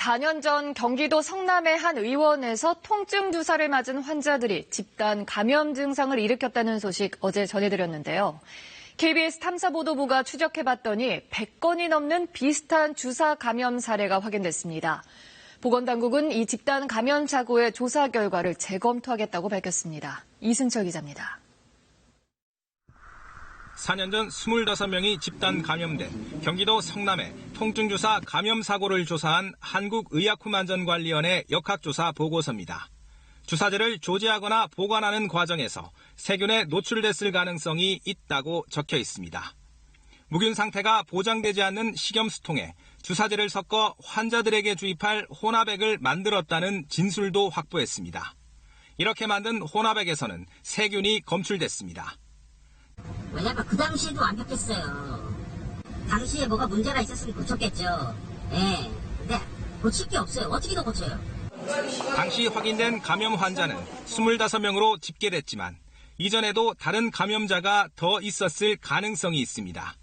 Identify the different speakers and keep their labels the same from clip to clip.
Speaker 1: 4년 전 경기도 성남의 한 의원에서 통증 주사를 맞은 환자들이 집단 감염 증상을 일으켰다는 소식 어제 전해드렸는데요. KBS 탐사보도부가 추적해봤더니 100건이 넘는 비슷한 주사 감염 사례가 확인됐습니다. 보건당국은 이 집단 감염 사고의 조사 결과를 재검토하겠다고 밝혔습니다. 이승철 기자입니다.
Speaker 2: 4년 전 25명이 집단 감염된 경기도 성남의 통증주사 감염 사고를 조사한 한국의약품안전관리원회 역학조사 보고서입니다. 주사제를 조제하거나 보관하는 과정에서 세균에 노출됐을 가능성이 있다고 적혀 있습니다. 무균 상태가 보장되지 않는 식염수통에 주사제를 섞어 환자들에게 주입할 혼합액을 만들었다는 진술도 확보했습니다. 이렇게 만든 혼합액에서는 세균이 검출됐습니다.
Speaker 3: 왜냐면 그 당시에도 완벽했어요. 당시에 뭐가 문제가 있었으면 고쳤겠죠. 예. 근데 고칠 게 없어요. 어떻게 더 고쳐요?
Speaker 2: 당시 확인된 감염 환자는 25명으로 집계됐지만 이전에도 다른 감염자가 더 있었을 가능성이 있습니다.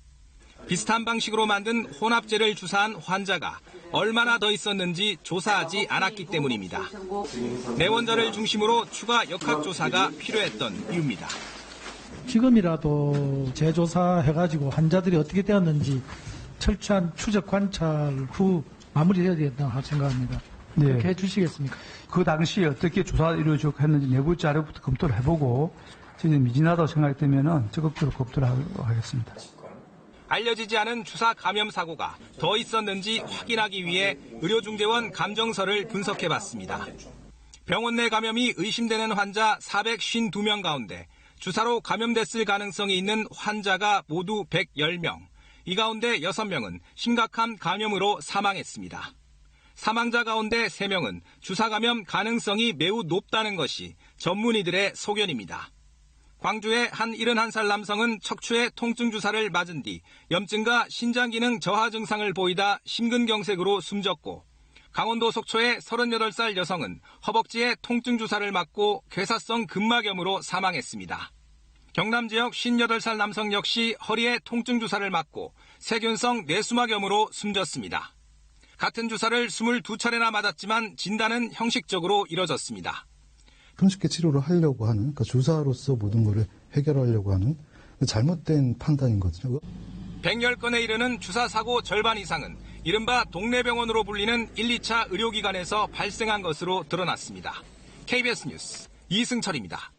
Speaker 2: 비슷한 방식으로 만든 혼합제를 주사한 환자가 얼마나 더 있었는지 조사하지 않았기 때문입니다. 내원자를 중심으로 추가 역학조사가 필요했던 이유입니다.
Speaker 4: 지금이라도 재조사해가지고 환자들이 어떻게 되었는지 철저한 추적 관찰 후 마무리해야 된다고 생각합니다.
Speaker 5: 네.
Speaker 4: 그렇게 해주시겠습니까?
Speaker 5: 그 당시에 어떻게 조사가 이루어졌는지 내부 자료부터 검토를 해보고 저희는 미진하다고 생각이 되면 적극적으로 검토를 하겠습니다.
Speaker 2: 알려지지 않은 주사 감염 사고가 더 있었는지 확인하기 위해 의료중재원 감정서를 분석해봤습니다. 병원 내 감염이 의심되는 환자 452명 가운데 주사로 감염됐을 가능성이 있는 환자가 모두 110명, 이 가운데 6명은 심각한 감염으로 사망했습니다. 사망자 가운데 3명은 주사 감염 가능성이 매우 높다는 것이 전문의들의 소견입니다. 광주의 한 71살 남성은 척추에 통증 주사를 맞은 뒤 염증과 신장 기능 저하 증상을 보이다 심근경색으로 숨졌고, 강원도 속초의 38살 여성은 허벅지에 통증 주사를 맞고 괴사성 근막염으로 사망했습니다. 경남 지역 58살 남성 역시 허리에 통증 주사를 맞고 세균성 뇌수막염으로 숨졌습니다. 같은 주사를 22차례나 맞았지만 진단은 형식적으로 이뤄졌습니다.
Speaker 6: 형식계 치료를 하려고 하는, 그러니까 주사로서 모든 것을 해결하려고 하는 잘못된 판단인 거죠.
Speaker 2: 110건에 이르는 주사 사고 절반 이상은 이른바 동네병원으로 불리는 1, 2차 의료기관에서 발생한 것으로 드러났습니다. KBS 뉴스 이승철입니다.